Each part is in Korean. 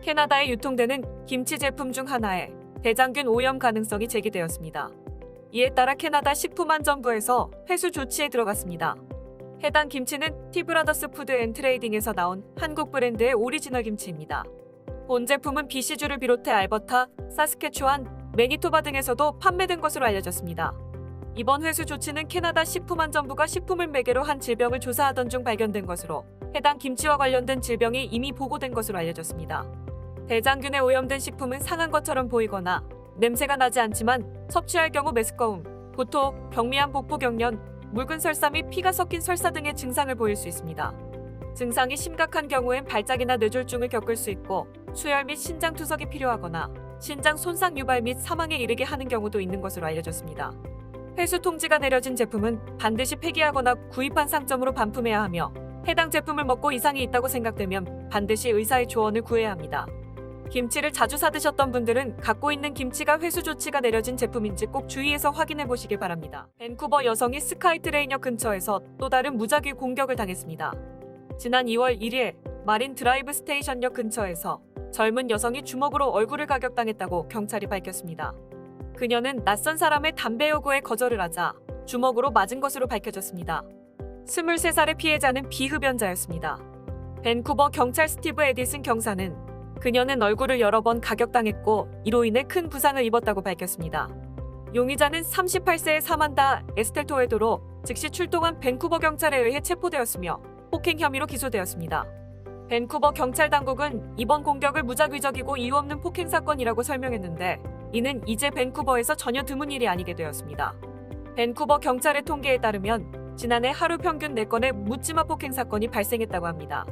캐나다에 유통되는 김치 제품 중 하나에 대장균 오염 가능성이 제기되었습니다. 이에 따라 캐나다 식품안전부에서 회수 조치에 들어갔습니다. 해당 김치는 티브라더스 푸드 앤 트레이딩에서 나온 한국 브랜드의 오리지널 김치입니다. 본 제품은 BC주를 비롯해 알버타, 사스케추안, 매니토바 등에서도 판매된 것으로 알려졌습니다. 이번 회수 조치는 캐나다 식품안전부가 식품을 매개로 한 질병을 조사하던 중 발견된 것으로 해당 김치와 관련된 질병이 이미 보고된 것으로 알려졌습니다. 대장균에 오염된 식품은 상한 것처럼 보이거나 냄새가 나지 않지만 섭취할 경우 메스꺼움, 구토, 경미한 복부 경련, 묽은 설사 및 피가 섞인 설사 등의 증상을 보일 수 있습니다. 증상이 심각한 경우엔 발작이나 뇌졸중을 겪을 수 있고 수혈 및 신장 투석이 필요하거나 신장 손상 유발 및 사망에 이르게 하는 경우도 있는 것으로 알려졌습니다. 회수 통지가 내려진 제품은 반드시 폐기하거나 구입한 상점으로 반품해야 하며 해당 제품을 먹고 이상이 있다고 생각되면 반드시 의사의 조언을 구해야 합니다. 김치를 자주 사드셨던 분들은 갖고 있는 김치가 회수 조치가 내려진 제품인지 꼭 주의해서 확인해 보시길 바랍니다. 밴쿠버 여성이 스카이트레인역 근처에서 또 다른 무작위 공격을 당했습니다. 지난 2월 1일 마린 드라이브 스테이션역 근처에서 젊은 여성이 주먹으로 얼굴을 가격당했다고 경찰이 밝혔습니다. 그녀는 낯선 사람의 담배 요구에 거절을 하자 주먹으로 맞은 것으로 밝혀졌습니다. 23살의 피해자는 비흡연자였습니다. 밴쿠버 경찰 스티브 에디슨 경사는 그녀는 얼굴을 여러 번 가격당했고 이로 인해 큰 부상을 입었다고 밝혔습니다. 용의자는 38세의 사만다 에스텔토에도로 즉시 출동한 밴쿠버 경찰에 의해 체포되었으며 폭행 혐의로 기소되었습니다. 밴쿠버 경찰 당국은 이번 공격을 무작위적이고 이유 없는 폭행 사건이라고 설명했는데 이는 이제 밴쿠버에서 전혀 드문 일이 아니게 되었습니다. 밴쿠버 경찰의 통계에 따르면 지난해 하루 평균 4건의 묻지마 폭행 사건이 발생했다고 합니다.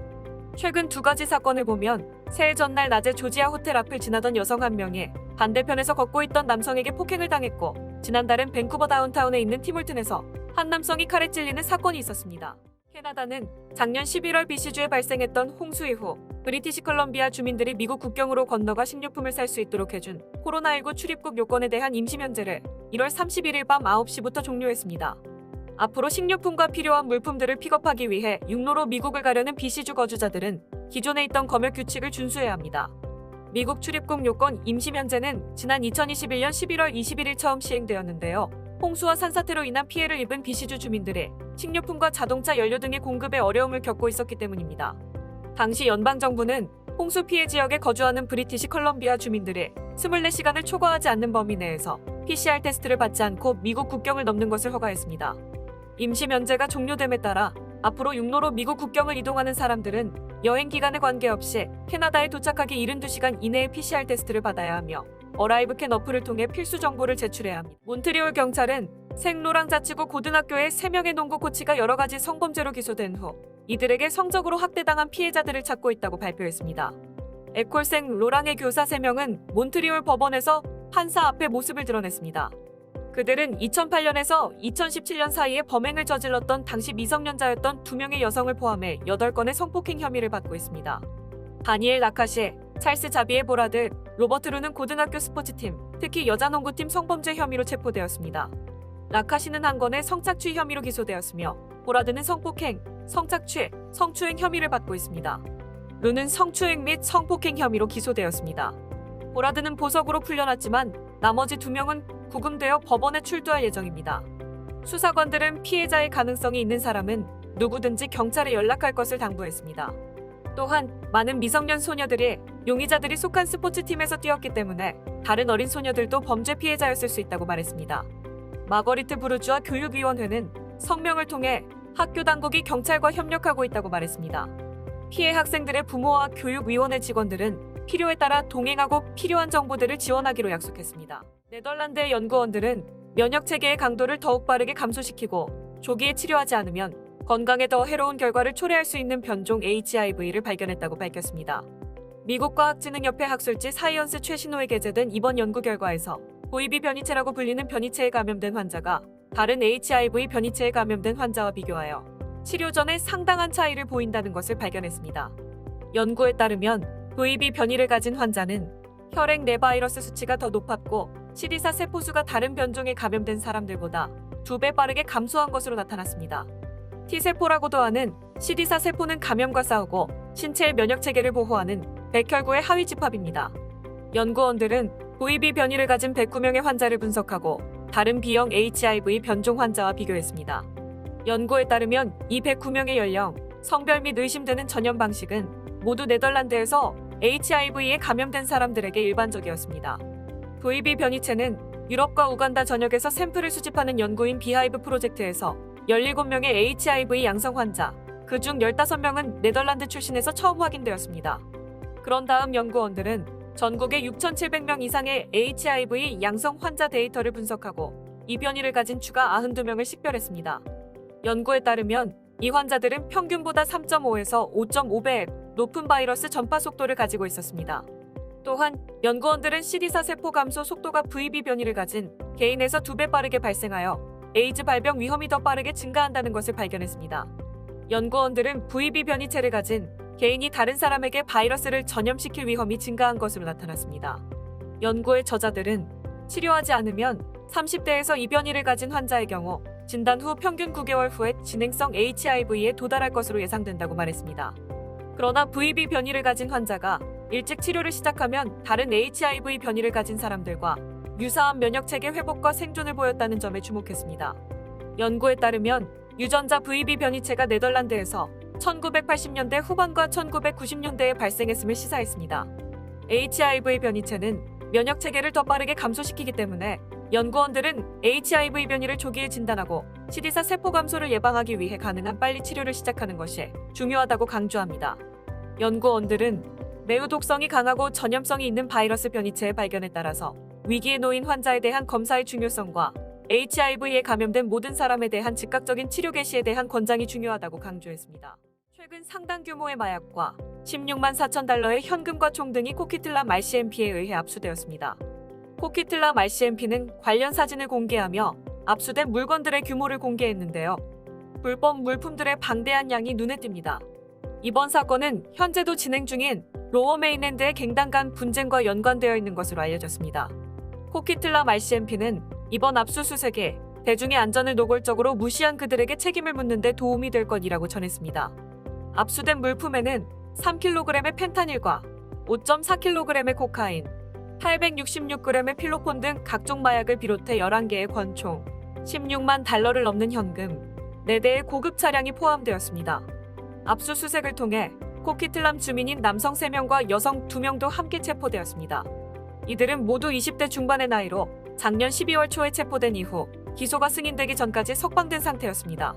최근 2가지 사건을 보면 새해 전날 낮에 조지아 호텔 앞을 지나던 여성 한 명이 반대편에서 걷고 있던 남성에게 폭행을 당했고 지난달엔 밴쿠버 다운타운에 있는 티몰튼에서 한 남성이 칼에 찔리는 사건이 있었습니다. 캐나다는 작년 11월 BC주에 발생했던 홍수 이후 브리티시 컬럼비아 주민들이 미국 국경으로 건너가 식료품을 살 수 있도록 해준 코로나19 출입국 요건에 대한 임시 면제를 1월 31일 밤 9시부터 종료했습니다. 앞으로 식료품과 필요한 물품들을 픽업하기 위해 육로로 미국을 가려는 BC주 거주자들은 기존에 있던 검역 규칙을 준수해야 합니다. 미국 출입국 요건 임시 면제는 지난 2021년 11월 21일 처음 시행되었는데요. 홍수와 산사태로 인한 피해를 입은 BC주 주민들이 식료품과 자동차 연료 등의 공급에 어려움을 겪고 있었기 때문입니다. 당시 연방정부는 홍수 피해 지역에 거주하는 브리티시 컬럼비아 주민들이 24시간을 초과하지 않는 범위 내에서 PCR 테스트를 받지 않고 미국 국경을 넘는 것을 허가했습니다. 임시 면제가 종료됨에 따라 앞으로 육로로 미국 국경을 이동하는 사람들은 여행 기간에 관계없이 캐나다에 도착하기 72시간 이내에 PCR 테스트를 받아야 하며 어라이브캔 어플을 통해 필수 정보를 제출해야 합니다. 몬트리올 경찰은 생로랑 자치구 고등학교의 3명의 농구 코치가 여러 가지 성범죄로 기소된 후 이들에게 성적으로 학대당한 피해자들을 찾고 있다고 발표했습니다. 에콜생 로랑의 교사 3명은 몬트리올 법원에서 판사 앞에 모습을 드러냈습니다. 그들은 2008년에서 2017년 사이에 범행을 저질렀던 당시 미성년자였던 2명의 여성을 포함해 8건의 성폭행 혐의를 받고 있습니다. 다니엘 라카시, 찰스 자비에 보라드, 로버트 루는 고등학교 스포츠팀, 특히 여자농구팀 성범죄 혐의로 체포되었습니다. 라카시는 한 건의 성착취 혐의로 기소되었으며 보라드는 성폭행, 성착취, 성추행 혐의를 받고 있습니다. 루는 성추행 및 성폭행 혐의로 기소되었습니다. 보라드는 보석으로 풀려났지만 나머지 2명은 구금되어 법원에 출두할 예정입니다. 수사관들은 피해자의 가능성이 있는 사람은 누구든지 경찰에 연락할 것을 당부했습니다. 또한 많은 미성년 소녀들이 용의자들이 속한 스포츠팀에서 뛰었기 때문에 다른 어린 소녀들도 범죄 피해자였을 수 있다고 말했습니다. 마거리트 부르주아 교육위원회는 성명을 통해 학교 당국이 경찰과 협력하고 있다고 말했습니다. 피해 학생들의 부모와 교육위원회 직원들은 필요에 따라 동행하고 필요한 정보들을 지원하기로 약속했습니다. 네덜란드의 연구원들은 면역체계의 강도를 더욱 빠르게 감소시키고 조기에 치료하지 않으면 건강에 더 해로운 결과를 초래할 수 있는 변종 HIV를 발견했다고 밝혔습니다. 미국 과학진흥협회 학술지 사이언스 최신호에 게재된 이번 연구 결과에서 고이비 변이체라고 불리는 변이체에 감염된 환자가 다른 HIV 변이체에 감염된 환자와 비교하여 치료 전에 상당한 차이를 보인다는 것을 발견했습니다. 연구에 따르면 고이비 변이를 가진 환자는 혈액 내 바이러스 수치가 더 높았고 CD4 세포수가 다른 변종에 감염된 사람들보다 2배 빠르게 감소한 것으로 나타났습니다. T세포라고도 하는 CD4 세포는 감염과 싸우고 신체의 면역체계를 보호하는 백혈구의 하위 집합입니다. 연구원들은 VB 변이를 가진 109명의 환자를 분석하고 다른 B형 HIV 변종 환자와 비교했습니다. 연구에 따르면 이 109명의 연령, 성별 및 의심되는 전염 방식은 모두 네덜란드에서 HIV에 감염된 사람들에게 일반적이었습니다. VB 변이체는 유럽과 우간다 전역에서 샘플을 수집하는 연구인 비하이브 프로젝트에서 17명의 HIV 양성 환자, 그중 15명은 네덜란드 출신에서 처음 확인되었습니다. 그런 다음 연구원들은 전국의 6,700명 이상의 HIV 양성 환자 데이터를 분석하고 이 변이를 가진 추가 92명을 식별했습니다. 연구에 따르면 이 환자들은 평균보다 3.5에서 5.5배 높은 바이러스 전파 속도를 가지고 있었습니다. 또한 연구원들은 CD4 세포 감소 속도가 VB 변이를 가진 개인에서 2배 빠르게 발생하여 에이즈 발병 위험이 더 빠르게 증가한다는 것을 발견했습니다. 연구원들은 VB 변이체를 가진 개인이 다른 사람에게 바이러스를 전염시킬 위험이 증가한 것으로 나타났습니다. 연구의 저자들은 치료하지 않으면 30대에서 이 변이를 가진 환자의 경우 진단 후 평균 9개월 후에 진행성 HIV에 도달할 것으로 예상된다고 말했습니다. 그러나 VB 변이를 가진 환자가 일찍 치료를 시작하면 다른 HIV 변이를 가진 사람들과 유사한 면역체계 회복과 생존을 보였다는 점에 주목했습니다. 연구에 따르면 유전자 VB 변이체가 네덜란드에서 1980년대 후반과 1990년대에 발생했음을 시사했습니다. HIV 변이체는 면역체계를 더 빠르게 감소시키기 때문에 연구원들은 HIV 변이를 조기에 진단하고 CD4 세포 감소를 예방하기 위해 가능한 빨리 치료를 시작하는 것이 중요하다고 강조합니다. 연구원들은 매우 독성이 강하고 전염성이 있는 바이러스 변이체의 발견에 따라서 위기에 놓인 환자에 대한 검사의 중요성과 HIV에 감염된 모든 사람에 대한 즉각적인 치료 개시에 대한 권장이 중요하다고 강조했습니다. 최근 상당 규모의 마약과 16만 4천 달러의 현금과 총 등이 코키틀라 말CMP에 의해 압수되었습니다. 코키틀라 말CMP는 관련 사진을 공개하며 압수된 물건들의 규모를 공개했는데요. 불법 물품들의 방대한 양이 눈에 띕니다. 이번 사건은 현재도 진행 중인 로어 메인랜드의 갱단 간 분쟁과 연관되어 있는 것으로 알려졌습니다. 코키틀라 말CMP는 이번 압수수색에 대중의 안전을 노골적으로 무시한 그들에게 책임을 묻는 데 도움이 될 것이라고 전했습니다. 압수된 물품에는 3kg의 펜타닐과 5.4kg의 코카인, 866g의 필로폰 등 각종 마약을 비롯해 11개의 권총, 16만 달러를 넘는 현금, 4대의 고급 차량이 포함되었습니다. 압수수색을 통해 코키틀람 주민인 남성 3명과 여성 2명도 함께 체포되었습니다. 이들은 모두 20대 중반의 나이로 작년 12월 초에 체포된 이후 기소가 승인되기 전까지 석방된 상태였습니다.